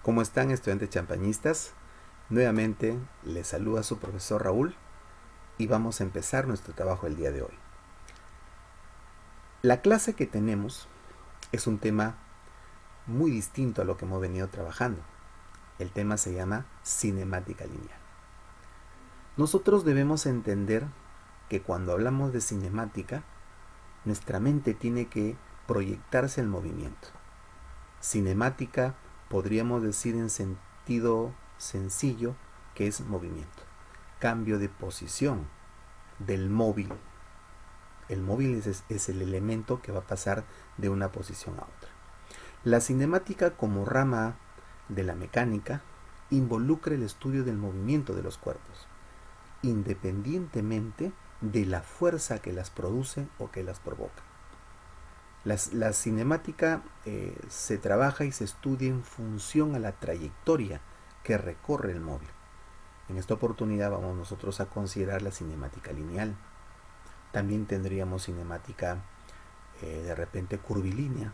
¿Cómo están, estudiantes champañistas? Nuevamente les saluda su profesor Raúl y vamos a empezar nuestro trabajo el día de hoy. La clase que tenemos es un tema muy distinto a lo que hemos venido trabajando. El tema se llama cinemática lineal. Nosotros debemos entender que cuando hablamos de cinemática, nuestra mente tiene que proyectarse el movimiento. Cinemática podríamos decir en sentido sencillo que es movimiento, cambio de posición del móvil. El móvil es el elemento que va a pasar de una posición a otra. La cinemática como rama de la mecánica involucra el estudio del movimiento de los cuerpos, independientemente de la fuerza que las produce o que las provoca. La cinemática se trabaja y se estudia en función a la trayectoria que recorre el móvil. En esta oportunidad vamos nosotros a considerar la cinemática lineal. También tendríamos cinemática de repente curvilínea,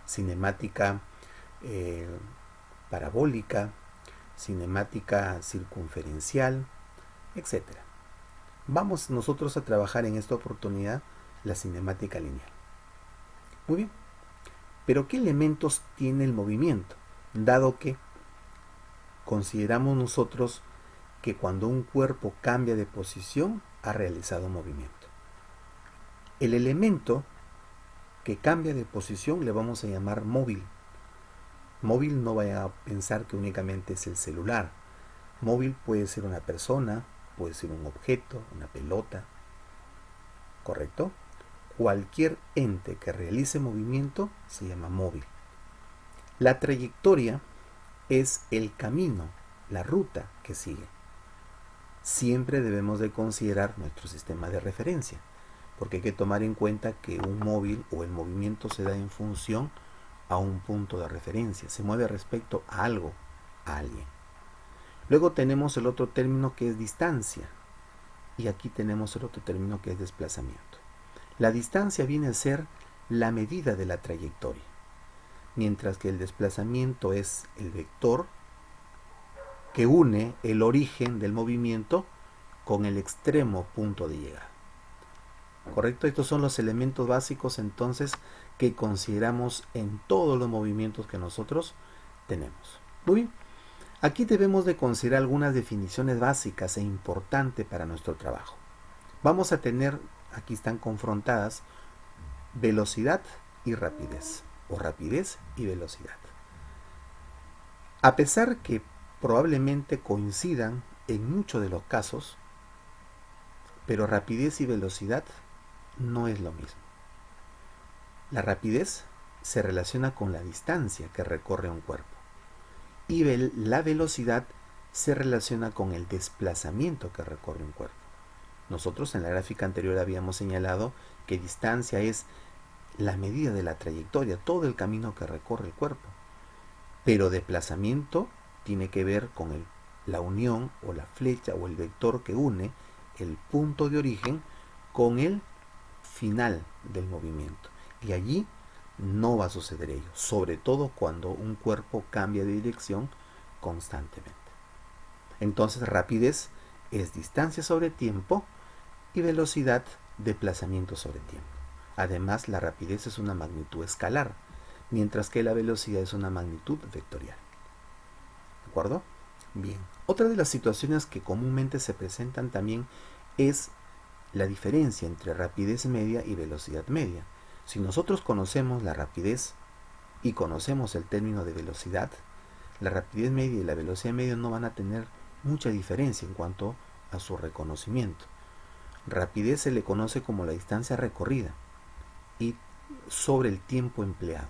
cinemática parabólica, cinemática circunferencial, etc. Vamos nosotros a trabajar en esta oportunidad la cinemática lineal. Muy bien, pero ¿qué elementos tiene el movimiento? Dado que consideramos nosotros que cuando un cuerpo cambia de posición, ha realizado movimiento. El elemento que cambia de posición le vamos a llamar móvil. Móvil, no vaya a pensar que únicamente es el celular. Móvil puede ser una persona, puede ser un objeto, una pelota. ¿Correcto? Cualquier ente que realice movimiento se llama móvil. La trayectoria es el camino, la ruta que sigue. Siempre debemos de considerar nuestro sistema de referencia, porque hay que tomar en cuenta que un móvil o el movimiento se da en función a un punto de referencia, se mueve respecto a algo, a alguien. Luego tenemos el otro término que es distancia, y aquí tenemos el otro término que es desplazamiento. La distancia viene a ser la medida de la trayectoria, mientras que el desplazamiento es el vector que une el origen del movimiento con el extremo punto de llegada. ¿Correcto? Estos son los elementos básicos entonces que consideramos en todos los movimientos que nosotros tenemos. Muy bien. Aquí debemos de considerar algunas definiciones básicas e importantes para nuestro trabajo. Vamos a tener, aquí están confrontadas, velocidad y rapidez, o rapidez y velocidad. A pesar que probablemente coincidan en muchos de los casos, pero rapidez y velocidad no es lo mismo. La rapidez se relaciona con la distancia que recorre un cuerpo y la velocidad se relaciona con el desplazamiento que recorre un cuerpo. Nosotros en la gráfica anterior habíamos señalado que distancia es la medida de la trayectoria, todo el camino que recorre el cuerpo, pero desplazamiento tiene que ver con la unión o la flecha o el vector que une el punto de origen con el final del movimiento. Y allí no va a suceder ello, sobre todo cuando un cuerpo cambia de dirección constantemente. Entonces, rapidez es distancia sobre tiempo y velocidad desplazamiento sobre tiempo. Además, la rapidez es una magnitud escalar, mientras que la velocidad es una magnitud vectorial. ¿De acuerdo? Bien. Otra de las situaciones que comúnmente se presentan también es la diferencia entre rapidez media y velocidad media. Si nosotros conocemos la rapidez y conocemos el término de velocidad, la rapidez media y la velocidad media no van a tener mucha diferencia en cuanto a su reconocimiento. Rapidez se le conoce como la distancia recorrida y sobre el tiempo empleado.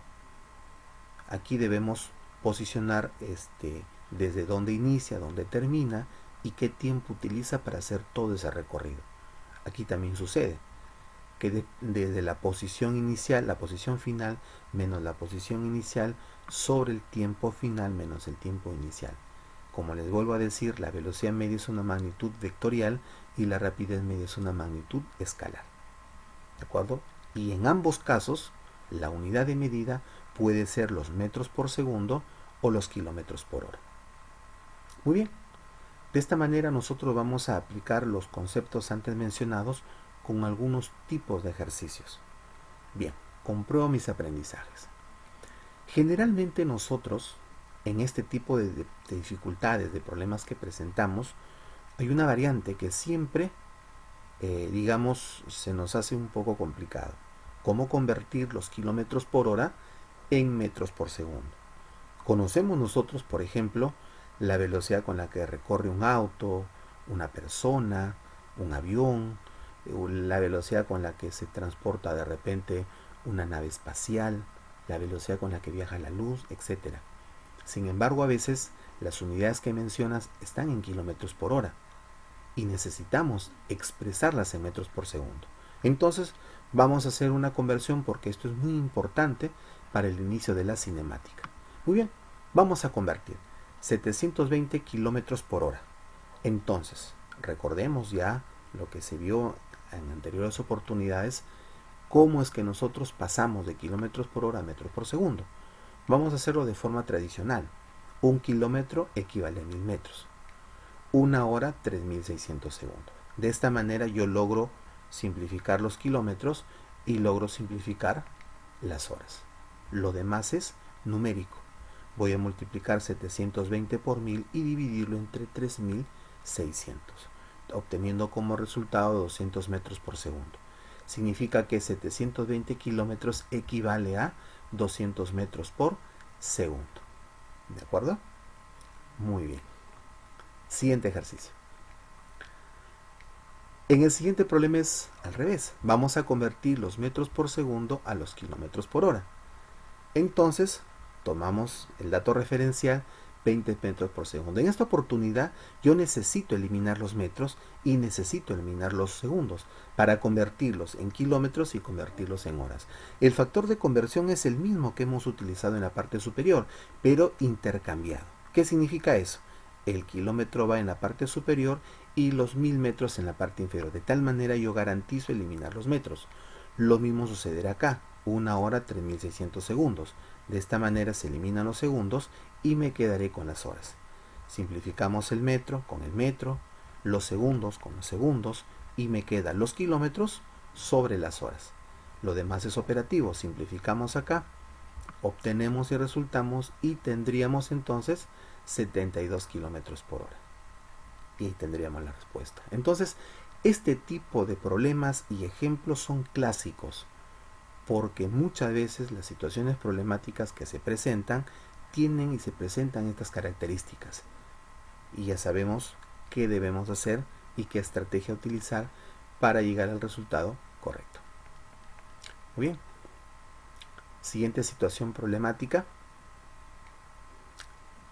Aquí debemos posicionar desde dónde inicia, dónde termina y qué tiempo utiliza para hacer todo ese recorrido. Aquí también sucede que desde la posición inicial, la posición final menos la posición inicial sobre el tiempo final menos el tiempo inicial. Como les vuelvo a decir, la velocidad media es una magnitud vectorial y la rapidez media es una magnitud escalar. ¿De acuerdo? Y en ambos casos, la unidad de medida puede ser los metros por segundo o los kilómetros por hora. Muy bien, de esta manera nosotros vamos a aplicar los conceptos antes mencionados con algunos tipos de ejercicios. Bien, compruebo mis aprendizajes. Generalmente nosotros, en este tipo de dificultades, de problemas que presentamos, hay una variante que siempre, se nos hace un poco complicado. ¿Cómo convertir los kilómetros por hora en metros por segundo? Conocemos nosotros, por ejemplo, la velocidad con la que recorre un auto, una persona, un avión, la velocidad con la que se transporta de repente una nave espacial, la velocidad con la que viaja la luz, etc. Sin embargo, a veces las unidades que mencionas están en kilómetros por hora y necesitamos expresarlas en metros por segundo. Entonces, vamos a hacer una conversión porque esto es muy importante para el inicio de la cinemática. Muy bien, vamos a convertir 720 kilómetros por hora. Entonces, recordemos ya lo que se vio en anteriores oportunidades, cómo es que nosotros pasamos de kilómetros por hora a metros por segundo. Vamos a hacerlo de forma tradicional. 1 kilómetro equivale a 1000 metros. 1 hora, 3600 segundos. De esta manera yo logro simplificar los kilómetros y logro simplificar las horas. Lo demás es numérico. Voy a multiplicar 720 por 1000 y dividirlo entre 3600, obteniendo como resultado 200 metros por segundo. Significa que 720 kilómetros equivale a 200 metros por segundo. ¿De acuerdo? Muy bien. Siguiente ejercicio. En el siguiente problema es al revés. Vamos a convertir los metros por segundo a los kilómetros por hora. Entonces, tomamos el dato referencial 20 metros por segundo. En esta oportunidad yo necesito eliminar los metros y necesito eliminar los segundos para convertirlos en kilómetros y convertirlos en horas. El factor de conversión es el mismo que hemos utilizado en la parte superior, pero intercambiado. ¿Qué significa eso? El kilómetro va en la parte superior y los 1000 metros en la parte inferior. De tal manera yo garantizo eliminar los metros. Lo mismo sucederá acá. 1 hora, 3600 segundos. De esta manera se eliminan los segundos y me quedaré con las horas. Simplificamos el metro con el metro, los segundos con los segundos y me quedan los kilómetros sobre las horas. Lo demás es operativo. Simplificamos acá, obtenemos y resultamos y tendríamos entonces 72 kilómetros por hora. Y tendríamos la respuesta. Entonces, este tipo de problemas y ejemplos son clásicos, porque muchas veces las situaciones problemáticas que se presentan tienen y se presentan estas características. Y ya sabemos qué debemos hacer y qué estrategia utilizar para llegar al resultado correcto. Muy bien. Siguiente situación problemática.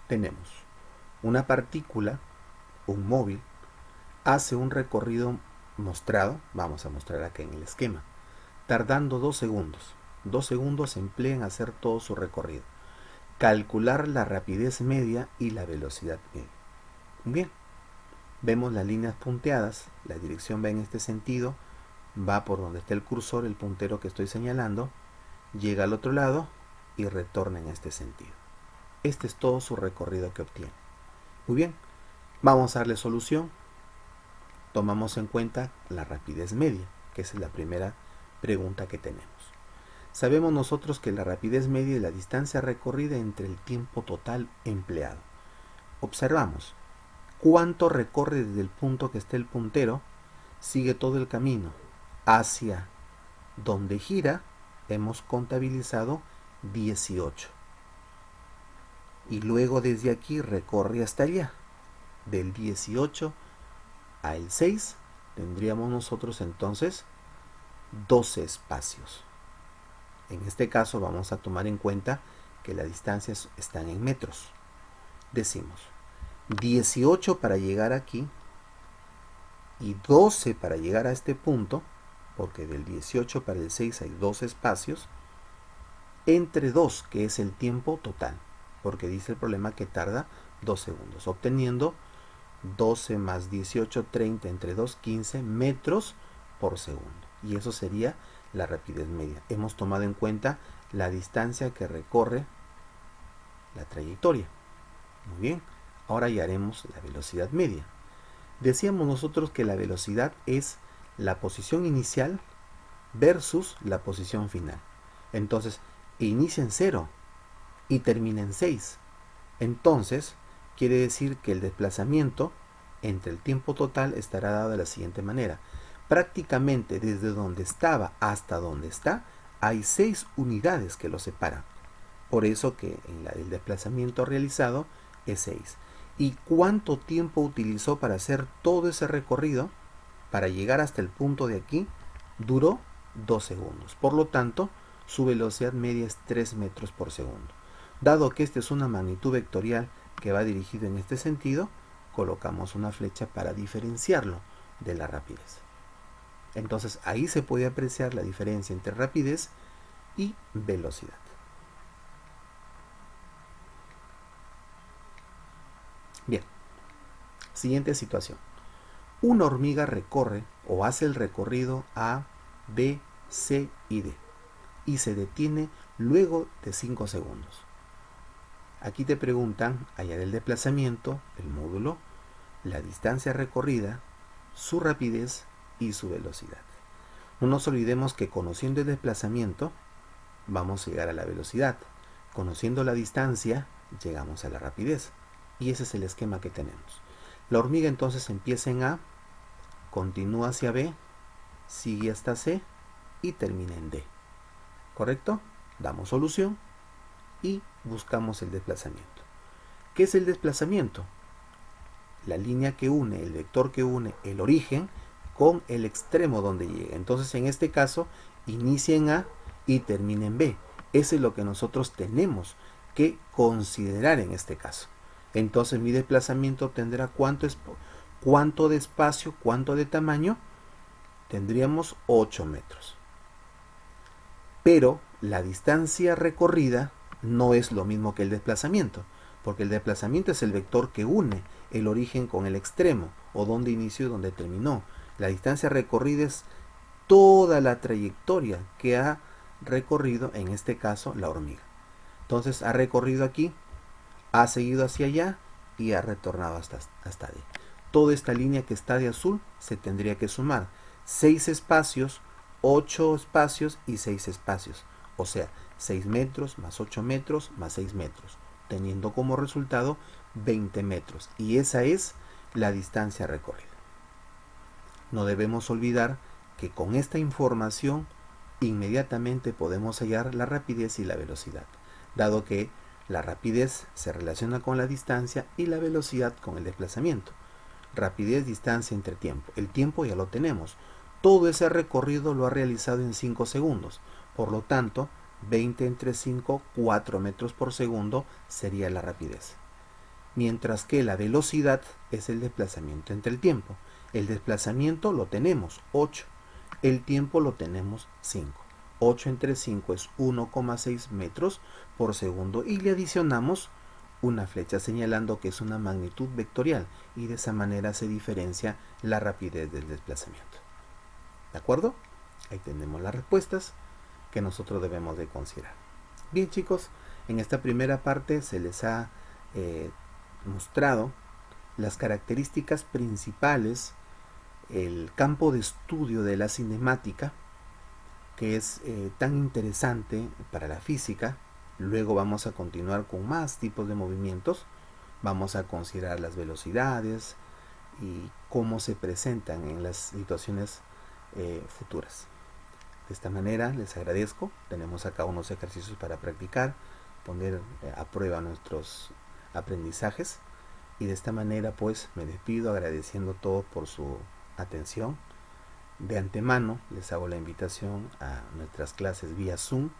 Tenemos una partícula, un móvil, hace un recorrido mostrado, vamos a mostrar acá en el esquema, tardando 2 segundos. 2 segundos se emplean en hacer todo su recorrido. Calcular la rapidez media y la velocidad media. Bien, vemos las líneas punteadas, la dirección va en este sentido, va por donde está el cursor, el puntero que estoy señalando, llega al otro lado y retorna en este sentido. Este es todo su recorrido que obtiene. Muy bien, vamos a darle solución. Tomamos en cuenta la rapidez media, que es la primera pregunta que tenemos. Sabemos nosotros que la rapidez media es la distancia recorrida entre el tiempo total empleado. Observamos cuánto recorre desde el punto que está el puntero, sigue todo el camino hacia donde gira, hemos contabilizado 18. Y luego desde aquí recorre hasta allá. Del 18 al 6 tendríamos nosotros entonces 12 espacios. En este caso vamos a tomar en cuenta que las distancias están en metros. Decimos 18 para llegar aquí y 12 para llegar a este punto, porque del 18 para el 6 hay 2 espacios, entre 2, que es el tiempo total, porque dice el problema que tarda 2 segundos, obteniendo 12 más 18, 30, entre 2, 15 metros por segundo. Y eso sería la rapidez media. Hemos tomado en cuenta la distancia que recorre la trayectoria. Muy bien, ahora ya haremos la velocidad media. Decíamos nosotros que la velocidad es la posición inicial versus la posición final. Entonces, inicia en 0 y termina en 6. Entonces, quiere decir que el desplazamiento entre el tiempo total estará dado de la siguiente manera. Prácticamente desde donde estaba hasta donde está, hay 6 unidades que lo separan. Por eso que el desplazamiento realizado es 6. ¿Y cuánto tiempo utilizó para hacer todo ese recorrido? Para llegar hasta el punto de aquí, duró 2 segundos. Por lo tanto, su velocidad media es 3 metros por segundo. Dado que esta es una magnitud vectorial que va dirigida en este sentido, colocamos una flecha para diferenciarlo de la rapidez. Entonces ahí se puede apreciar la diferencia entre rapidez y velocidad. Bien, siguiente situación. Una hormiga recorre o hace el recorrido A, B, C y D y se detiene luego de 5 segundos. Aquí te preguntan hallar el desplazamiento, el módulo, la distancia recorrida, su rapidez y su velocidad. No nos olvidemos que conociendo el desplazamiento vamos a llegar a la velocidad. Conociendo la distancia llegamos a la rapidez. Y ese es el esquema que tenemos. La hormiga entonces empieza en A, continúa hacia B, sigue hasta C y termina en D. ¿Correcto? Damos solución y buscamos el desplazamiento. ¿Qué es el desplazamiento? La línea que une, el vector que une el origen con el extremo donde llega. Entonces en este caso inicia en A y termina en B. Eso es lo que nosotros tenemos que considerar en este caso. Entonces mi desplazamiento tendrá cuánto de espacio, cuánto de tamaño. Tendríamos 8 metros. Pero la distancia recorrida no es lo mismo que el desplazamiento, porque el desplazamiento es el vector que une el origen con el extremo, o donde inició y donde terminó. La distancia recorrida es toda la trayectoria que ha recorrido, en este caso, la hormiga. Entonces ha recorrido aquí, ha seguido hacia allá y ha retornado hasta D. Toda esta línea que está de azul se tendría que sumar 6 espacios, 8 espacios y 6 espacios. O sea, 6 metros más 8 metros más 6 metros, teniendo como resultado 20 metros. Y esa es la distancia recorrida. No debemos olvidar que con esta información inmediatamente podemos hallar la rapidez y la velocidad, dado que la rapidez se relaciona con la distancia y la velocidad con el desplazamiento. Rapidez, distancia entre tiempo. El tiempo ya lo tenemos. Todo ese recorrido lo ha realizado en 5 segundos. Por lo tanto, 20 entre 5, 4 metros por segundo sería la rapidez. Mientras que la velocidad es el desplazamiento entre el tiempo. El desplazamiento lo tenemos, 8. El tiempo lo tenemos, 5. 8 entre 5 es 1,6 metros por segundo y le adicionamos una flecha señalando que es una magnitud vectorial y de esa manera se diferencia la rapidez del desplazamiento. ¿De acuerdo? Ahí tenemos las respuestas que nosotros debemos de considerar. Bien, chicos, en esta primera parte se les ha mostrado las características principales, el campo de estudio de la cinemática, que es tan interesante para la física. Luego vamos a continuar con más tipos de movimientos. Vamos a considerar las velocidades y cómo se presentan en las situaciones futuras. De esta manera les agradezco. Tenemos acá unos ejercicios para practicar, poner a prueba nuestros aprendizajes. Y de esta manera pues me despido agradeciendo a todos por su atención. De antemano les hago la invitación a nuestras clases vía Zoom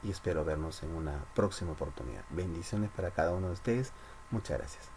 y espero vernos en una próxima oportunidad. Bendiciones para cada uno de ustedes. Muchas gracias.